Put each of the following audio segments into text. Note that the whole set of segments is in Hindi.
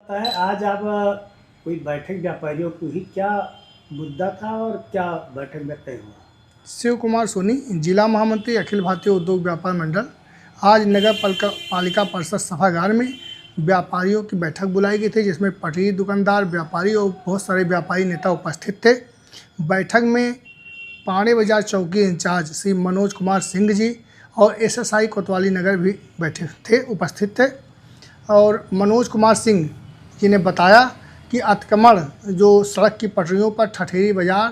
है आज आप कोई बैठक व्यापारियों की हुई, क्या मुद्दा था और क्या बैठक में तय हुआ? शिव कुमार सोनी, जिला महामंत्री अखिल भारतीय उद्योग व्यापार मंडल। आज नगर पालिका परिषद सभागार में व्यापारियों की बैठक बुलाई गई थी, जिसमें पटरी दुकानदार, व्यापारी और बहुत सारे व्यापारी नेता उपस्थित थे। बैठक में पांडे बाजार चौकी इंचार्ज श्री मनोज कुमार सिंह जी और एसएसआई कोतवाली नगर भी उपस्थित थे। और मनोज कुमार सिंह जी ने बताया कि अतिक्रमण जो सड़क की पटरियों पर ठठेरी बाजार,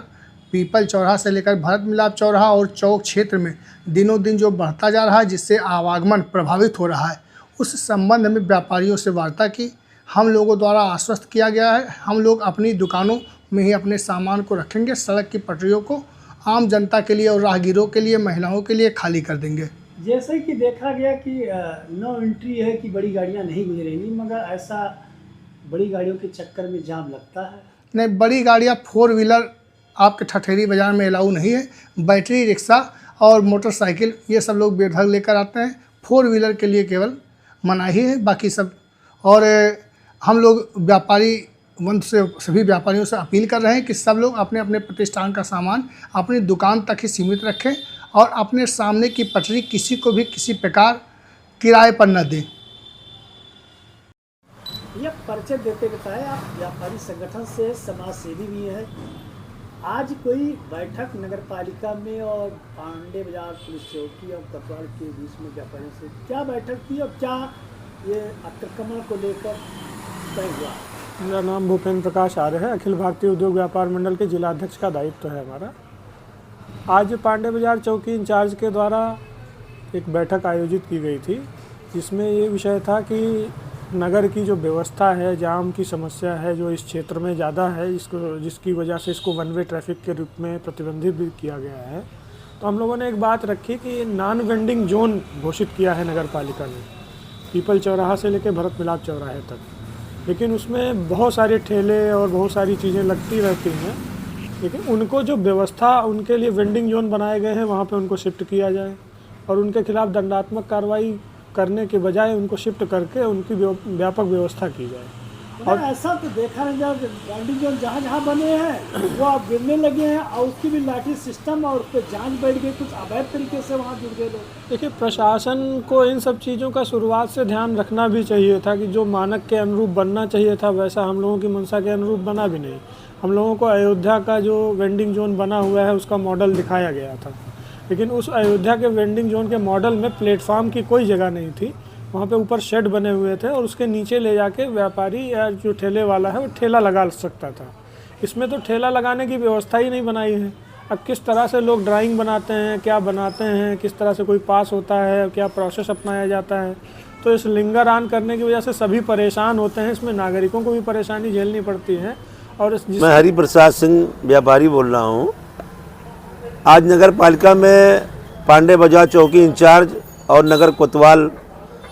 पीपल चौराहा से लेकर भरत मिलाप चौराहा और चौक क्षेत्र में दिनों दिन जो बढ़ता जा रहा है, जिससे आवागमन प्रभावित हो रहा है, उस संबंध में व्यापारियों से वार्ता की। हम लोगों द्वारा आश्वस्त किया गया है, हम लोग अपनी दुकानों में ही अपने सामान को रखेंगे, सड़क की पटरियों को आम जनता के लिए और राहगीरों के लिए, महिलाओं के लिए खाली कर देंगे। जैसे कि देखा गया कि नो एंट्री है कि बड़ी गाड़ियां नहीं गुजरेंगी, मगर ऐसा बड़ी गाड़ियों के चक्कर में जाम लगता है। नहीं, बड़ी गाड़ियाँ 4 व्हीलर आपके ठठेरी बाज़ार में अलाउ नहीं है। बैटरी रिक्शा और मोटरसाइकिल ये सब लोग बेधड़ लेकर आते हैं। 4 व्हीलर के लिए केवल मनाही है, बाकी सब। और हम लोग व्यापारी वंश से सभी व्यापारियों से अपील कर रहे हैं कि सब लोग अपने अपने प्रतिष्ठान का सामान अपनी दुकान तक ही सीमित रखें और अपने सामने की पटरी किसी को भी किसी प्रकार किराए पर न दें। यह परिचय देते बताए आप व्यापारी संगठन से समाज सेवी भी है। आज कोई बैठक नगर पालिका में और पांडे बाजार पुलिस चौकी और कोतवाल के बीच में व्यापारियों से क्या बैठक की और क्या ये अतिक्रमण को लेकर तय हुआ? मेरा नाम भूपेंद्र प्रकाश आर्य है। अखिल भारतीय उद्योग व्यापार मंडल के जिलाध्यक्ष का दायित्व है हमारा। आज पांडे बाजार चौकी इंचार्ज के द्वारा एक बैठक आयोजित की गई थी, जिसमें ये विषय था कि नगर की जो व्यवस्था है, जाम की समस्या है जो इस क्षेत्र में ज़्यादा है, जिसकी वजह से इसको वन वे ट्रैफिक के रूप में प्रतिबंधित भी किया गया है। तो हम लोगों ने एक बात रखी कि नॉन वेंडिंग जोन घोषित किया है नगर पालिका ने, पीपल चौराहा से लेकर भरत मिलाप चौराहे तक। लेकिन उसमें बहुत सारे ठेले और बहुत सारी चीज़ें लगती रहती हैं, लेकिन उनको जो व्यवस्था उनके लिए वेंडिंग जोन बनाए गए हैं वहाँ पे उनको शिफ्ट किया जाए और उनके खिलाफ दंडात्मक कार्रवाई करने के बजाय उनको शिफ्ट करके उनकी व्यापक व्यवस्था की जाए। और ऐसा तो देखा नहीं, जब वेंडिंग जोन जहाँ जहाँ बने हैं वो अब गिरने लगे हैं और उसकी भी लाठी सिस्टम और उस पर जांच बैठ गई, कुछ अवैध तरीके से वहाँ जुड़ गए लोग। देखिए, प्रशासन को इन सब चीज़ों का शुरुआत से ध्यान रखना भी चाहिए था कि जो मानक के अनुरूप बनना चाहिए था वैसा हम लोगों की मंशा के अनुरूप बना भी नहीं। हम लोगों को अयोध्या का जो वेंडिंग जोन बना हुआ है उसका मॉडल दिखाया गया था, लेकिन उस अयोध्या के वेंडिंग जोन के मॉडल में प्लेटफार्म की कोई जगह नहीं थी। वहाँ पे ऊपर शेड बने हुए थे और उसके नीचे ले जाके व्यापारी या जो ठेले वाला है वो ठेला लगा सकता था। इसमें तो ठेला लगाने की व्यवस्था ही नहीं बनाई है। अब किस तरह से लोग ड्राइंग बनाते हैं, क्या बनाते हैं, किस तरह से कोई पास होता है, क्या प्रोसेस अपनाया जाता है, तो इस लिंगर ऑन करने की वजह से सभी परेशान होते हैं। इसमें नागरिकों को भी परेशानी झेलनी पड़ती है। और मैं हरिप्रसाद सिंह व्यापारी बोल रहा हूँ। आज नगर पालिका में पांडे बाजार चौकी इंचार्ज और नगर कोतवाल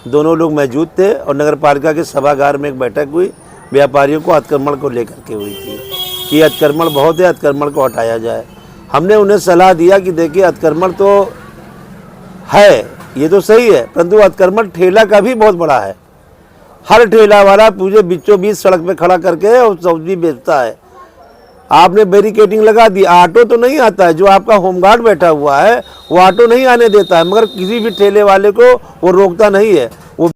दोनों लोग मौजूद थे और नगर पालिका के सभागार में एक बैठक हुई, व्यापारियों को अतिक्रमण को लेकर के हुई थी कि अतिक्रमण बहुत है, अतिक्रमण को हटाया जाए। हमने उन्हें सलाह दिया कि देखिए, अतिक्रमण तो है, ये तो सही है, परंतु अतिक्रमण ठेला का भी बहुत बड़ा है। हर ठेला वाला पूरे बीचों बीच सड़क पे खड़ा करके और सब्जी बेचता है। आपने बैरिकेडिंग लगा दी, ऑटो तो नहीं आता है, जो आपका होमगार्ड बैठा हुआ है वो ऑटो नहीं आने देता है, मगर किसी भी ठेले वाले को वो रोकता नहीं है। वो